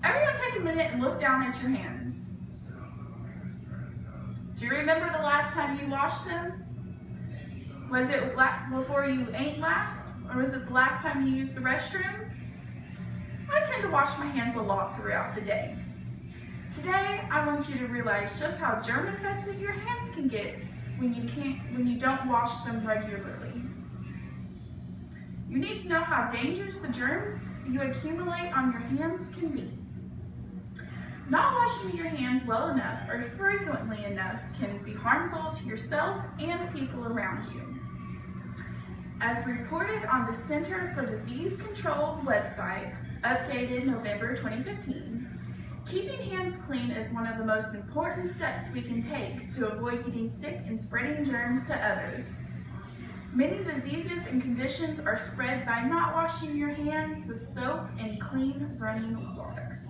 Everyone take a minute and look down at your hands. Do you remember the last time you washed them? Was it before you ate last? Or was it the last time you used the restroom? I tend to wash my hands a lot throughout the day. Today, I want you to realize just how germ-infested your hands can get when you don't wash them regularly. You need to know how dangerous the germs you accumulate on your hands can be. Not washing your hands well enough or frequently enough can be harmful to yourself and people around you. As reported on the Center for Disease Control's website, updated November 2015, keeping hands clean is one of the most important steps we can take to avoid getting sick and spreading germs to others. Many diseases and conditions are spread by not washing your hands with soap and clean running water.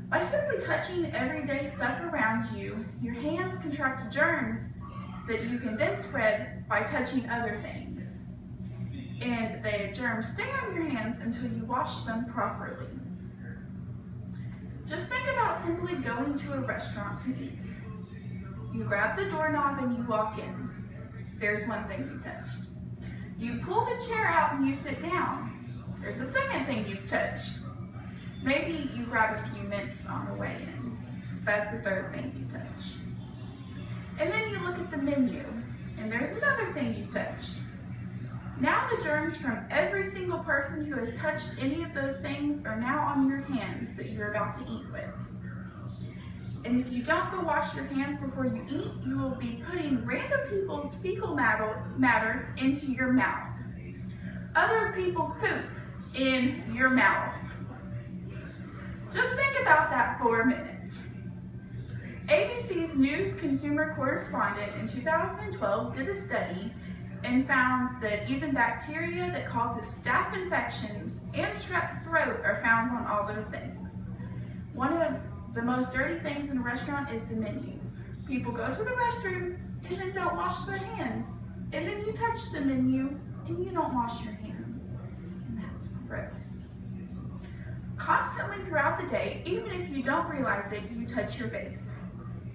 By simply touching everyday stuff around you, your hands contract germs that you can then spread by touching other things. And the germs stay on your hands until you wash them properly. Just think about simply going to a restaurant to eat. You grab the doorknob and you walk in. There's one thing you touched. You pull the chair out and you sit down. There's a second thing you've touched. Maybe you grab a few mints on the way in. That's the third thing you touch. And then you look at the menu, and there's another thing you've touched. Now the germs from every single person who has touched any of those things are now on your hands that you're about to eat with. And if you don't go wash your hands before you eat, you will be putting random people's fecal matter into your mouth. Other people's poop in your mouth. Just think about that for a minute. ABC's news consumer correspondent in 2012 did a study and found that even bacteria that causes staph infections and strep throat are found on all those things. One of the most dirty things in a restaurant is the menus. People go to the restroom and then don't wash their hands. And then you touch the menu and you don't wash your hands. And that's gross. Constantly throughout the day, even if you don't realize it, you touch your face.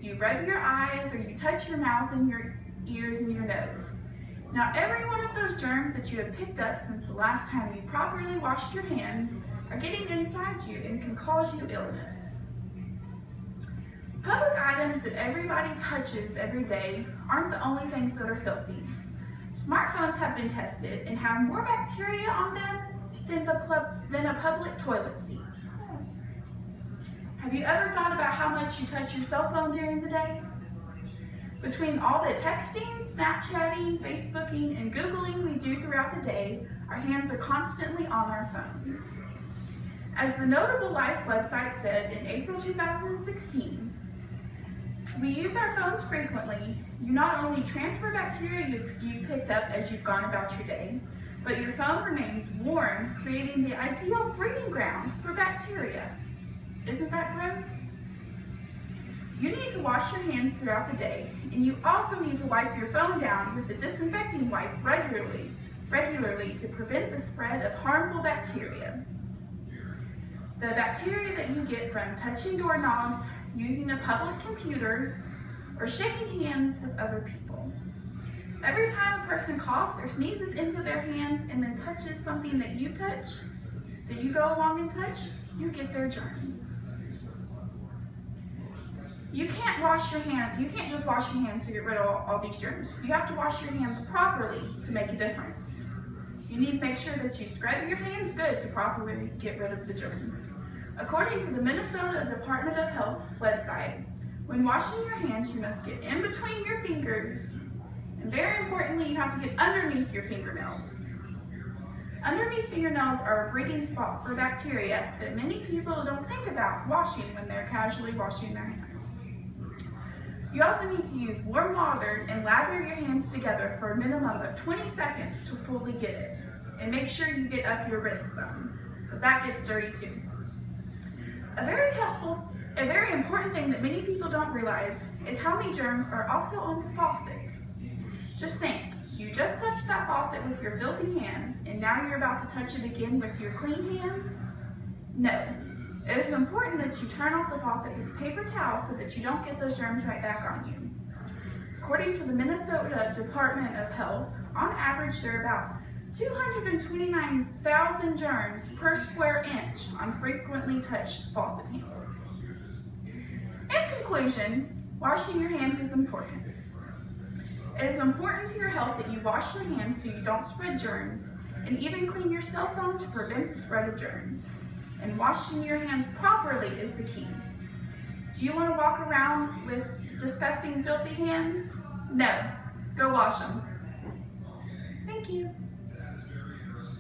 You rub your eyes or you touch your mouth and your ears and your nose. Now every one of those germs that you have picked up since the last time you properly washed your hands are getting inside you and can cause you illness. Public items that everybody touches every day aren't the only things that are filthy. Smartphones have been tested and have more bacteria on them than a public toilet seat. Have you ever thought about how much you touch your cell phone during the day? Between all the texting, Snapchatting, Facebooking, and Googling we do throughout the day, our hands are constantly on our phones. As the Notable Life website said in April 2016, we use our phones frequently. You not only transfer bacteria you've picked up as you've gone about your day, but your phone remains warm, creating the ideal breeding ground for bacteria. Isn't that gross? You need to wash your hands throughout the day, and you also need to wipe your phone down with a disinfecting wipe regularly to prevent the spread of harmful bacteria. The bacteria that you get from touching doorknobs, using a public computer, or shaking hands with other people. Every time a person coughs or sneezes into their hands and then touches something that you touch, that you go along and touch, you get their germs. You can't just wash your hands to get rid of all these germs. You have to wash your hands properly to make a difference. You need to make sure that you scrub your hands good to properly get rid of the germs. According to the Minnesota Department of Health website, when washing your hands, you must get in between your fingers, and very importantly, you have to get underneath your fingernails. Underneath fingernails are a breeding spot for bacteria that many people don't think about washing when they're casually washing their hands. You also need to use warm water and lather your hands together for a minimum of 20 seconds to fully get it. And make sure you get up your wrists some, because that gets dirty too. A very important thing that many people don't realize is how many germs are also on the faucet. Just think, you just touched that faucet with your filthy hands, and now you're about to touch it again with your clean hands? No. is important that you turn off the faucet with a paper towel so that you don't get those germs right back on you. According to the Minnesota Department of Health, on average there are about 229,000 germs per square inch on frequently touched faucet handles. In conclusion, washing your hands is important. It is important to your health that you wash your hands so you don't spread germs, and even clean your cell phone to prevent the spread of germs. And washing your hands properly is the key. Do you want to walk around with disgusting, filthy hands? No, go wash them. Thank you.